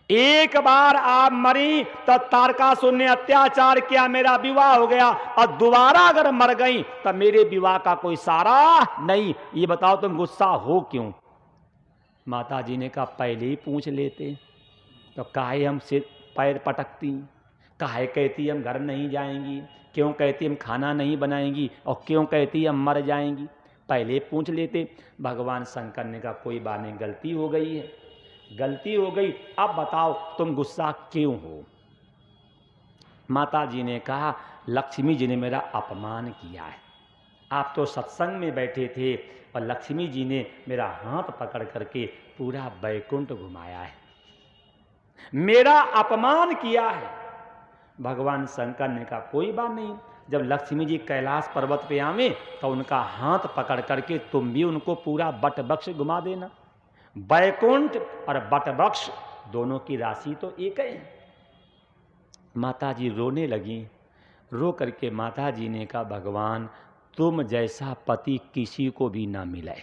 एक बार आप मरी तो तारकासुर ने अत्याचार किया, मेरा विवाह हो गया, और दोबारा अगर मर गई तो मेरे विवाह का कोई सहारा नहीं। ये बताओ तुम गुस्सा हो क्यों? माता जी ने कहा पहले ही पूछ लेते तो काहे हम सिर पैर पटकती, काहे कहती हम घर नहीं जाएंगी, क्यों कहती हम खाना नहीं बनाएंगी, और क्यों कहती हम मर जाएंगी, पहले पूछ लेते। भगवान शंकर ने कहा कोई बात नहीं, गलती हो गई है, गलती हो गई, अब बताओ तुम गुस्सा क्यों हो? माता जी ने कहा लक्ष्मी जी ने मेरा अपमान किया है। आप तो सत्संग में बैठे थे और लक्ष्मी जी ने मेरा हाथ पकड़ करके पूरा बैकुंठ घुमाया है, मेरा अपमान किया है। भगवान शंकर ने कहा कोई बात नहीं, जब लक्ष्मी जी कैलाश पर्वत पे आवे तो उनका हाथ पकड़ करके तुम भी उनको पूरा बट वृक्ष घुमा देना। बैकुंठ और बट वृक्ष दोनों की राशि तो एक है। माता जी रोने लगी। रो करके माता जी ने कहा भगवान तुम जैसा पति किसी को भी ना मिले।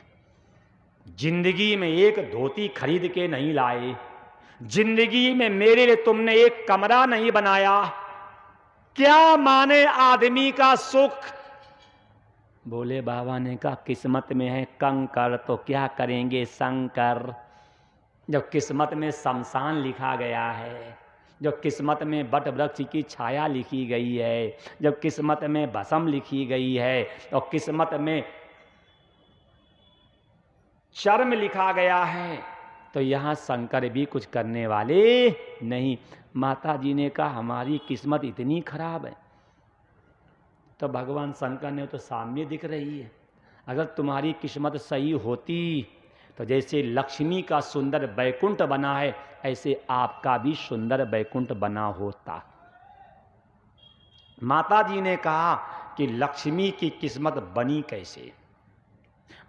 जिंदगी में एक धोती खरीद के नहीं लाए, जिंदगी में मेरे लिए तुमने एक कमरा नहीं बनाया, क्या माने आदमी का सुख? बोले बाबा ने कहा किस्मत में है कंकर तो क्या करेंगे शंकर। जब किस्मत में शमशान लिखा गया है, जब किस्मत में बट वृक्ष की छाया लिखी गई है, जब किस्मत में भस्म लिखी गई है और किस्मत में चर्म लिखा गया है, तो यहाँ शंकर भी कुछ करने वाले नहीं। माता जी ने कहा हमारी किस्मत इतनी खराब है। तो भगवान शंकर ने तो सामने दिख रही है, अगर तुम्हारी किस्मत सही होती तो जैसे लक्ष्मी का सुंदर बैकुंठ बना है ऐसे आपका भी सुंदर बैकुंठ बना होता। माता जी ने कहा कि लक्ष्मी की किस्मत बनी कैसे?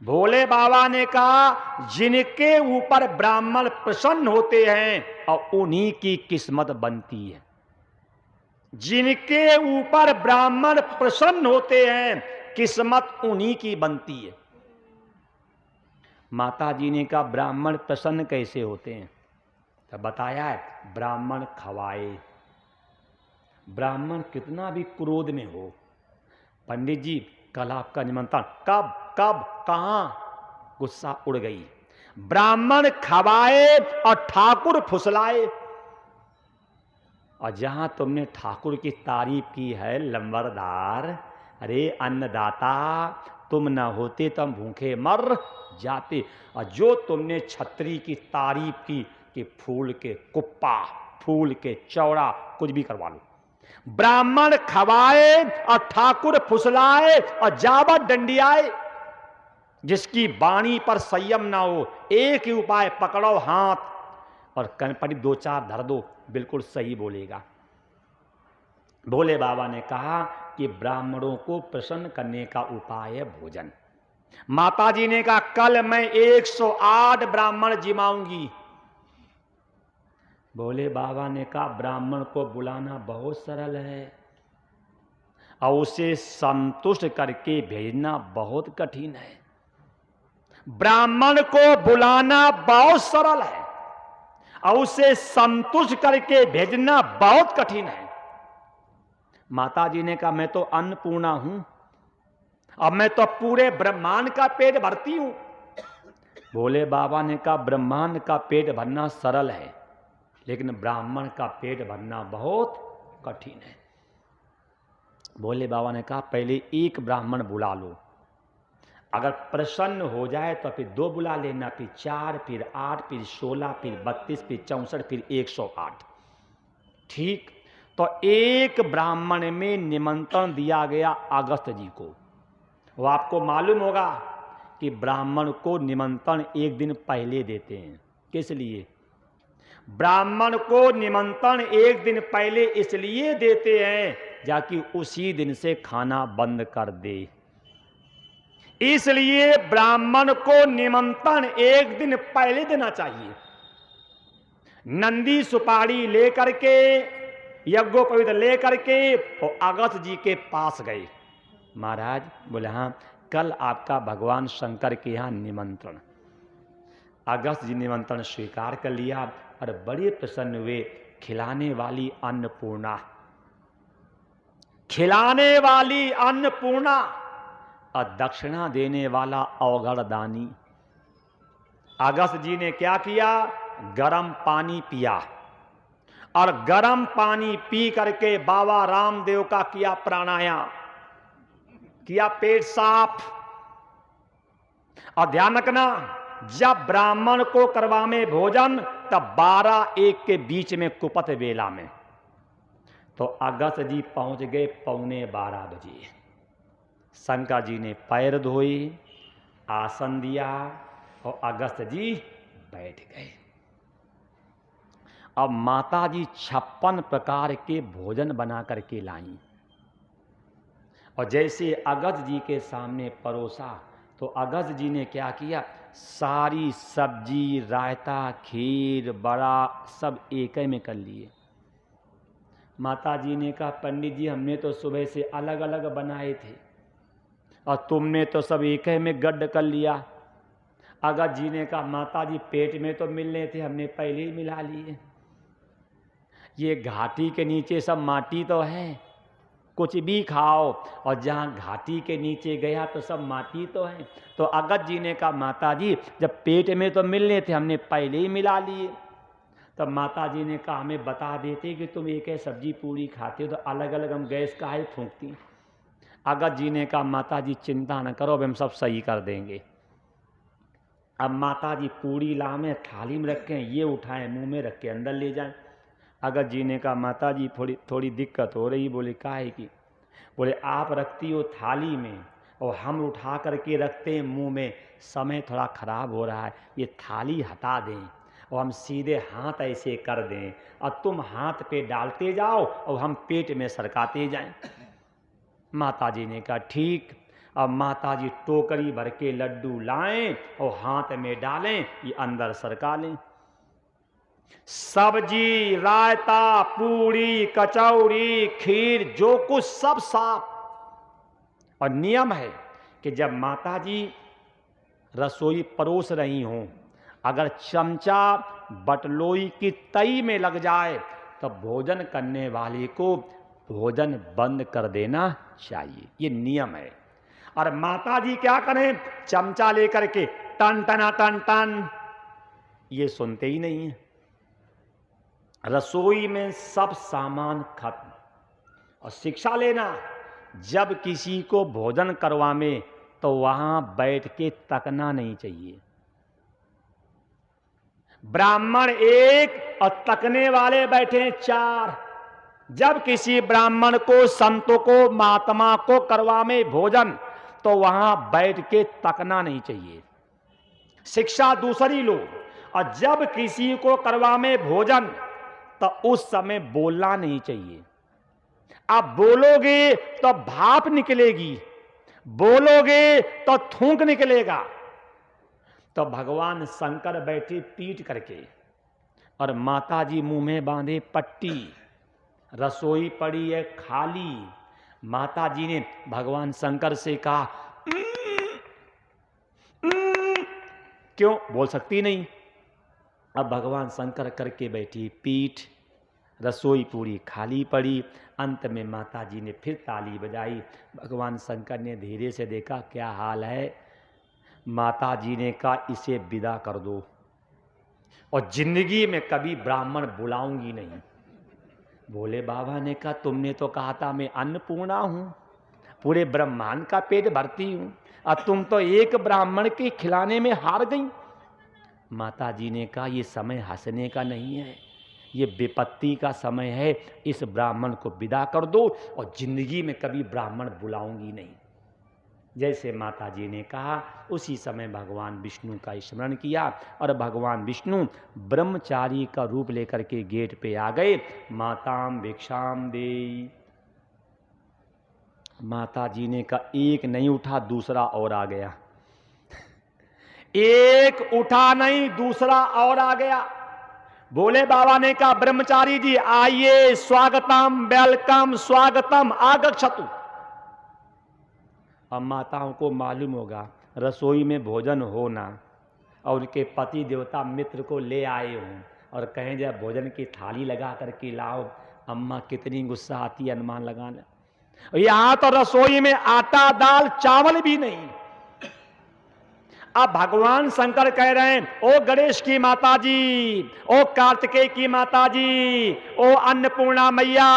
भोले बाबा ने कहा जिनके ऊपर ब्राह्मण प्रसन्न होते हैं और उन्हीं की किस्मत बनती है। जिनके ऊपर ब्राह्मण प्रसन्न होते हैं किस्मत उन्हीं की बनती है। माता जी ने कहा ब्राह्मण प्रसन्न कैसे होते हैं? तो बताया है ब्राह्मण खवाए। ब्राह्मण कितना भी क्रोध में हो, पंडित जी कल आपका निमंत्रण, कब कब कहां? गुस्सा उड़ गई। ब्राह्मण खवाए और ठाकुर फुसलाए। और जहां तुमने ठाकुर की तारीफ की है लंबरदार, अरे अन्नदाता तुम न होते तो हम भूखे मर जाते। और जो तुमने छत्री की तारीफ की कि फूल के कुप्पा, फूल के चौड़ा, कुछ भी करवा लो। ब्राह्मण खवाए और ठाकुर फुसलाए और जावत डंडियाए। जिसकी वाणी पर संयम ना हो, एक ही उपाय, पकड़ो हाथ और कनपटी दो चार धर दो, बिल्कुल सही बोलेगा। भोले बाबा ने कहा कि ब्राह्मणों को प्रसन्न करने का उपाय है भोजन। माता जी ने कहा कल मैं 108 ब्राह्मण जिमाऊंगी। भोले बाबा ने कहा ब्राह्मण को बुलाना बहुत सरल है और उसे संतुष्ट करके भेजना बहुत कठिन है। ब्राह्मण को बुलाना बहुत सरल है और उसे संतुष्ट करके भेजना बहुत कठिन है। माता जी ने कहा मैं तो अन्नपूर्णा हूं, अब मैं तो पूरे ब्रह्मांड का पेट भरती हूं। भोले बाबा ने कहा ब्रह्मांड का पेट भरना सरल है, लेकिन ब्राह्मण का पेट भरना बहुत कठिन है। भोले बाबा ने कहा पहले एक ब्राह्मण बुला लो, अगर प्रसन्न हो जाए तो फिर 2 बुला लेना, फिर 4, फिर 8, फिर 16, फिर 32, फिर 64, फिर 108। ठीक, तो एक ब्राह्मण में निमंत्रण दिया गया अगस्त जी को। वो आपको मालूम होगा कि ब्राह्मण को निमंत्रण एक दिन पहले देते हैं। किस लिए? ब्राह्मण को निमंत्रण एक दिन पहले इसलिए देते हैं ताकि उसी दिन से खाना बंद कर दे। इसलिए ब्राह्मण को निमंत्रण एक दिन पहले देना चाहिए। नंदी सुपारी लेकर के, यज्ञोपवीत लेकर के और अगस्त जी के पास गए। महाराज बोले हाँ, कल आपका भगवान शंकर के यहां निमंत्रण। अगस्त जी निमंत्रण स्वीकार कर लिया और बड़े प्रसन्न हुए। खिलाने वाली अन्नपूर्णा, खिलाने वाली अन्नपूर्णा और दक्षिणा देने वाला अवघड़ दानी। अगस्त जी ने क्या किया? गरम पानी पिया और गरम पानी पी करके बाबा रामदेव का किया प्राणायाम, किया पेट साफ। और ध्यान रखना, जब ब्राह्मण को करवामे भोजन तब 12-1 के बीच में कुपत बेला में। तो अगस्त जी पहुंच गए 11:15 बजे। शंकर जी ने पैर धोए, आसन दिया और अगस्त जी बैठ गए। अब माता जी 56 प्रकार के भोजन बना करके लाई और जैसे अगस्त जी के सामने परोसा तो अगस्त जी ने क्या किया? सारी सब्जी, रायता, खीर, बड़ा सब एक ही में कर लिए। माता जी ने कहा पंडित जी हमने तो सुबह से अलग अलग बनाए थे और तुमने तो सब एक ही में गड्ढ कर लिया। अगस्त जी ने कहा माता जी पेट में तो मिलने थे, हमने पहले ही मिला लिए। ये घाटी के नीचे सब माटी तो है, कुछ भी खाओ, और जहाँ घाटी के नीचे गया तो सब माटी तो है। तो अगस्त जी ने कहा माता जी जब पेट में तो मिलने थे हमने पहले ही मिला लिए। तब माता जी ने कहा हमें बता देते कि तुम एक है सब्जी पूरी खाते हो तो अलग अलग हम गैस काहे फूंकती। अगस्त जी ने कहा माता जी चिंता न करो, अब हम सब सही कर देंगे। अब माता जी पूरी लामे थाली में रखें, ये उठाएं मुंह में रख के अंदर ले जाएं। अगस्त जी ने कहा माता जी थोड़ी दिक्कत हो रही। बोले काहे की? बोले आप रखती हो थाली में और हम उठा करके रखते हैं मुंह में, समय थोड़ा खराब हो रहा है, ये थाली हटा दें और हम सीधे हाथ ऐसे कर दें और तुम हाथ पे डालते जाओ और हम पेट में सरकाते जाएं। माता जी ने कहा ठीक। अब माता जी टोकरी भर के लड्डू लाएं और हाथ में डालें, ये अंदर सरका लें। सब्जी, रायता, पूरी, कचौड़ी, खीर, जो कुछ सब साफ। और नियम है कि जब माता जी रसोई परोस रही हों, अगर चमचा बटलोई की तई में लग जाए तो भोजन करने वाले को भोजन बंद कर देना चाहिए, ये नियम है। और माता जी क्या करें? चमचा लेकर के टन टना टन टन, ये सुनते ही नहीं है। रसोई में सब सामान खत्म। और शिक्षा लेना, जब किसी को भोजन करवावे तो वहां बैठ के तकना नहीं चाहिए। ब्राह्मण एक और तकने वाले बैठे हैं 4। जब किसी ब्राह्मण को, संतों को, महात्मा को करवावे भोजन तो वहां बैठ के तकना नहीं चाहिए, शिक्षा दूसरी लो। और जब किसी को करवावे भोजन तो उस समय बोलना नहीं चाहिए। आप बोलोगे तो भाप निकलेगी, बोलोगे तो थूक निकलेगा। तो भगवान शंकर बैठे पीठ करके और माता जी मुंह में बांधे पट्टी, रसोई पड़ी है खाली। माता जी ने भगवान शंकर से कहा क्यों बोल सकती नहीं। अब भगवान शंकर करके बैठी पीठ, रसोई पूरी खाली पड़ी। अंत में माता जी ने फिर ताली बजाई। भगवान शंकर ने धीरे से देखा क्या हाल है। माता जी ने कहा इसे विदा कर दो और जिंदगी में कभी ब्राह्मण बुलाऊंगी नहीं। भोले बाबा ने कहा तुमने तो कहा था मैं अन्नपूर्णा हूं, पूरे ब्रह्मांड का पेट भरती हूं, और तुम तो एक ब्राह्मण के खिलाने में हार गई। माता जी ने कहा ये समय हंसने का नहीं है, ये विपत्ति का समय है। इस ब्राह्मण को विदा कर दो और जिंदगी में कभी ब्राह्मण बुलाऊंगी नहीं। जैसे माता जी ने कहा उसी समय भगवान विष्णु का स्मरण किया और भगवान विष्णु ब्रह्मचारी का रूप लेकर के गेट पे आ गए। माताम भिक्षाम देई। माता जी ने कहा एक नहीं उठा दूसरा और आ गया। एक उठा नहीं दूसरा और आ गया। भोले बाबा ने कहा ब्रह्मचारी जी आइए, स्वागतम, वेलकम, स्वागतम, आगच्छतु। अब माताओं को मालूम होगा रसोई में भोजन होना और उनके पति देवता मित्र को ले आए हों और कहें जब भोजन की थाली लगा करके लाओ, अम्मा कितनी गुस्सा आती है अनुमान लगाना। यहां तो रसोई में आटा दाल चावल भी नहीं। अब भगवान शंकर कह रहे हैं ओ गणेश की माता जी, ओ कार्तिकेय की माता जी, ओ अन्नपूर्णा मैया,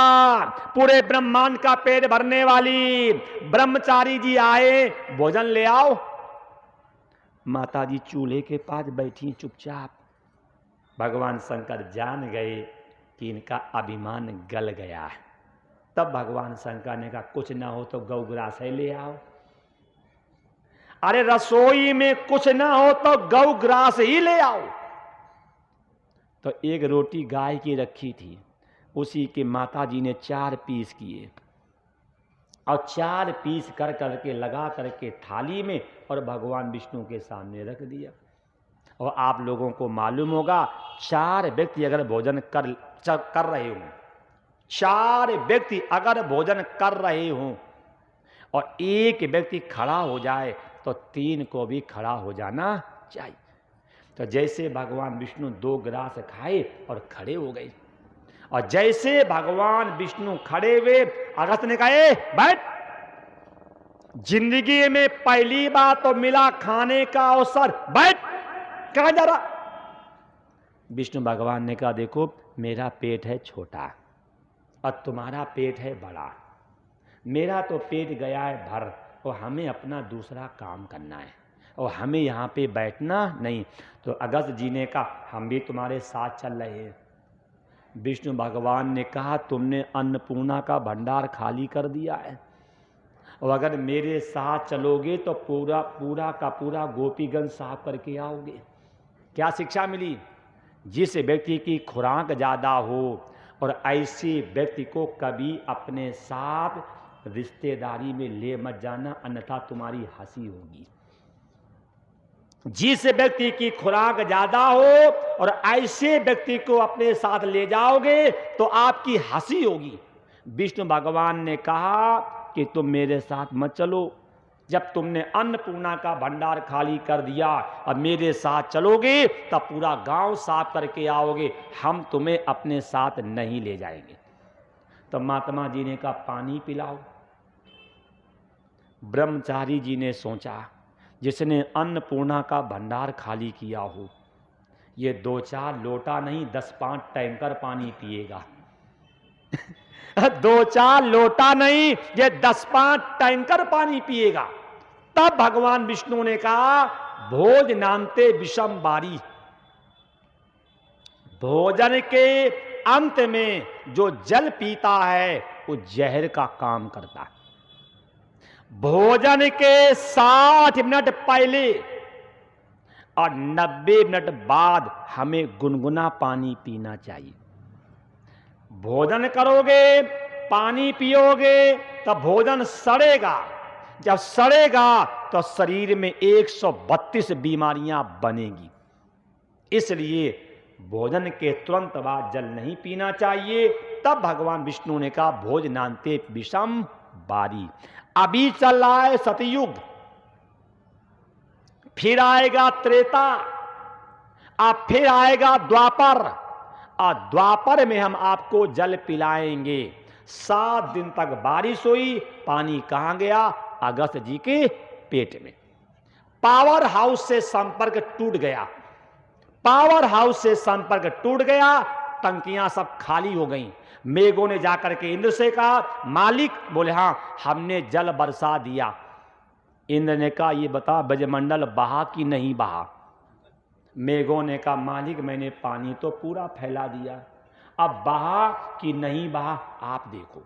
पूरे ब्रह्मांड का पेट भरने वाली, ब्रह्मचारी जी आए, भोजन ले आओ। माता जी चूल्हे के पास बैठी चुपचाप। भगवान शंकर जान गए कि इनका अभिमान गल गया है। तब भगवान शंकर ने कहा कुछ ना हो तो गौग्रास है ले आओ। अरे रसोई में कुछ ना हो तो गौग्रास ही ले आओ। तो एक रोटी गाय की रखी थी, उसी के माता जी ने 4 पीस किए और 4 पीस कर करके लगा करके थाली में और भगवान विष्णु के सामने रख दिया। और आप लोगों को मालूम होगा 4 व्यक्ति अगर भोजन कर रहे हों, 4 व्यक्ति अगर भोजन कर रहे हों और एक व्यक्ति खड़ा हो जाए तो 3 को भी खड़ा हो जाना चाहिए। तो जैसे भगवान विष्णु 2 ग्रास खाए और खड़े हो गए। और जैसे भगवान विष्णु खड़े हुए, अगस्त ने कहा बैठ। जिंदगी में पहली बार तो मिला खाने का अवसर, बैठ। कहां जा रहा? विष्णु भगवान ने कहा देखो मेरा पेट है छोटा और तुम्हारा पेट है बड़ा। मेरा तो पेट गया है भर और हमें अपना दूसरा काम करना है और हमें यहाँ पे बैठना नहीं। तो अगस्त जी ने कहा हम भी तुम्हारे साथ चल रहे हैं। विष्णु भगवान ने कहा तुमने अन्नपूर्णा का भंडार खाली कर दिया है और अगर मेरे साथ चलोगे तो पूरा पूरा का पूरा गोपीगंज साफ करके आओगे। क्या शिक्षा मिली? जिस व्यक्ति की खुराक ज़्यादा हो और ऐसे व्यक्ति को कभी अपने साथ रिश्तेदारी में ले मत जाना, अन्यथा तुम्हारी हंसी होगी। जिस व्यक्ति की खुराक ज्यादा हो और ऐसे व्यक्ति को अपने साथ ले जाओगे तो आपकी हंसी होगी। विष्णु भगवान ने कहा कि तुम मेरे साथ मत चलो। जब तुमने अन्नपूर्णा का भंडार खाली कर दिया और मेरे साथ चलोगे तब पूरा गांव साफ करके आओगे, हम तुम्हें अपने साथ नहीं ले जाएंगे। तो महात्मा जी ने कहा पानी पिलाओ। ब्रह्मचारी जी ने सोचा जिसने अन्नपूर्णा का भंडार खाली किया हो ये 2-4 लोटा नहीं 10-5 टैंकर पानी पिएगा। 2-4 लोटा नहीं ये 10-5 टैंकर पानी पिएगा। तब भगवान विष्णु ने कहा भोज नामते विषम बारी। भोजन के अंत में जो जल पीता है वो जहर का काम करता है। भोजन के 60 मिनट पहले और 90 मिनट बाद हमें गुनगुना पानी पीना चाहिए। भोजन करोगे, पानी पियोगे, तब भोजन सड़ेगा। जब सड़ेगा तो शरीर में 132 बीमारियां बनेगी। इसलिए भोजन के तुरंत बाद जल नहीं पीना चाहिए। तब भगवान विष्णु ने कहा भोजनांते विषम बारी। अभी चल रहा है सतयुग, फिर आएगा त्रेता, अब फिर आएगा द्वापर, और द्वापर में हम आपको जल पिलाएंगे। 7 दिन तक बारिश हुई, पानी कहां गया? अगस्त जी के पेट में। पावर हाउस से संपर्क टूट गया, पावर हाउस से संपर्क टूट गया, टंकियां सब खाली हो गईं। मेघों ने जाकर के इंद्र से कहा मालिक, बोले हां हमने जल बरसा दिया। इंद्र ने कहा ये बता ब्रजमंडल बहा कि नहीं बहा? मेघों ने कहा मालिक मैंने पानी तो पूरा फैला दिया, अब बहा कि नहीं बहा आप देखो।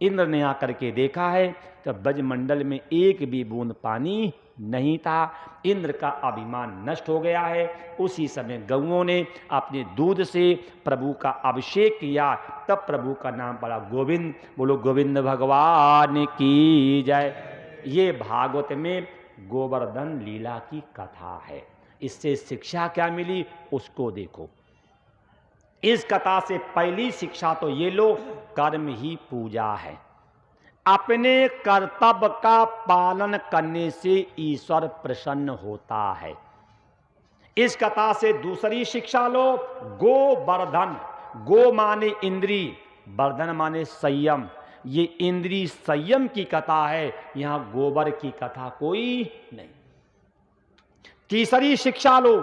इंद्र ने आकर के देखा है तो ब्रजमंडल में एक भी बूंद पानी नहीं था। इंद्र का अभिमान नष्ट हो गया है। उसी समय गौओं ने अपने दूध से प्रभु का अभिषेक किया, तब प्रभु का नाम पड़ा गोविंद। बोलो गोविंद भगवान की जय। ये भागवत में गोवर्धन लीला की कथा है। इससे शिक्षा क्या मिली उसको देखो। इस कथा से पहली शिक्षा तो ये लो, कर्म ही पूजा है। अपने कर्तव्य का पालन करने से ईश्वर प्रसन्न होता है। इस कथा से दूसरी शिक्षा लो, गोवर्धन। गो माने इंद्री, वर्धन माने संयम। ये इंद्री संयम की कथा है, यहां गोबर की कथा कोई नहीं। तीसरी शिक्षा लो,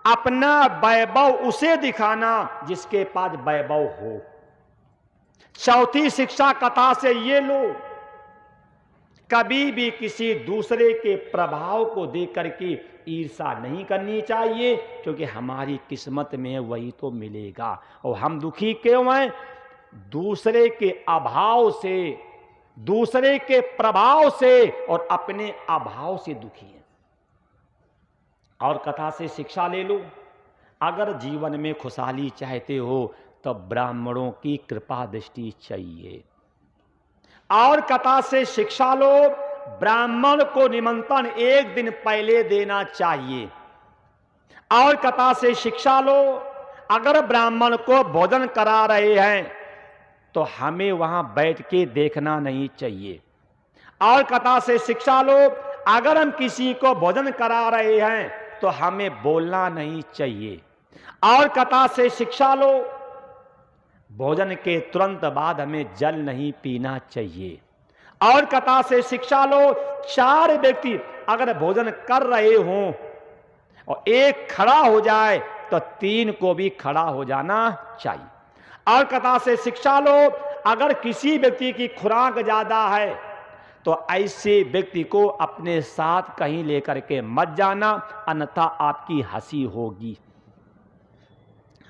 अपना वैभव उसे दिखाना जिसके पास वैभव हो। चौथी शिक्षा कथा से ये लो, कभी भी किसी दूसरे के प्रभाव को देख करके ईर्षा नहीं करनी चाहिए, क्योंकि हमारी किस्मत में वही तो मिलेगा। और हम दुखी क्यों हैं? दूसरे के अभाव से, दूसरे के प्रभाव से और अपने अभाव से दुखी हैं। और कथा से शिक्षा ले लो, अगर जीवन में खुशहाली चाहते हो तो ब्राह्मणों की कृपा दृष्टि चाहिए। और कथा से शिक्षा लो, ब्राह्मण को निमंत्रण एक दिन पहले देना चाहिए। और कथा से शिक्षा लो, अगर ब्राह्मण को भोजन करा रहे हैं तो हमें वहां बैठ के देखना नहीं चाहिए। और कथा से शिक्षा लो, अगर हम किसी को भोजन करा रहे हैं तो हमें बोलना नहीं चाहिए। और कथा से शिक्षा लो, भोजन के तुरंत बाद हमें जल नहीं पीना चाहिए। और कथा से शिक्षा लो, 4 व्यक्ति अगर भोजन कर रहे हों और एक खड़ा हो जाए तो 3 को भी खड़ा हो जाना चाहिए। और कथा से शिक्षा लो, अगर किसी व्यक्ति की खुराक ज्यादा है तो ऐसे व्यक्ति को अपने साथ कहीं लेकर के मत जाना, अन्यथा आपकी हंसी होगी।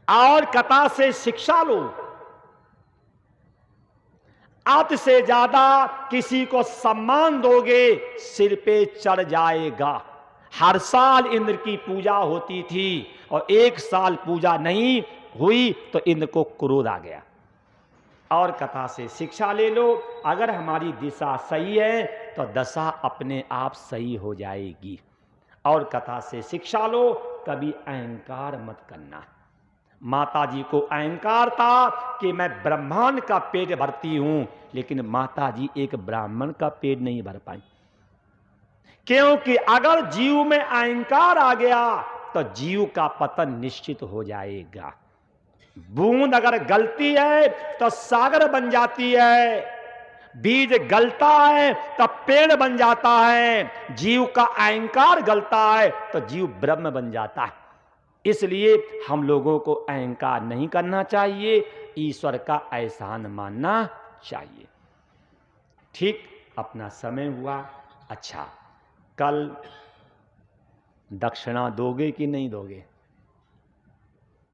और कथा से शिक्षा लो, अत से ज्यादा किसी को सम्मान दोगे सिर पे चढ़ जाएगा। हर साल इंद्र की पूजा होती थी और एक साल पूजा नहीं हुई तो इंद्र को क्रोध आ गया। और कथा से शिक्षा ले लो, अगर हमारी दिशा सही है तो दशा अपने आप सही हो जाएगी। और कथा से शिक्षा लो, कभी अहंकार मत करना। माता जी को अहंकार था कि मैं ब्रह्मांड का पेट भरती हूं, लेकिन माता जी एक ब्राह्मण का पेट नहीं भर पाई, क्योंकि अगर जीव में अहंकार आ गया तो जीव का पतन निश्चित हो जाएगा। बूंद अगर गलती है तो सागर बन जाती है, बीज गलता है तब पेड़ बन जाता है, जीव का अहंकार गलता है तो जीव ब्रह्म बन जाता है। इसलिए हम लोगों को अहंकार नहीं करना चाहिए, ईश्वर का एहसान मानना चाहिए। ठीक, अपना समय हुआ। अच्छा, कल दक्षिणा दोगे कि नहीं दोगे?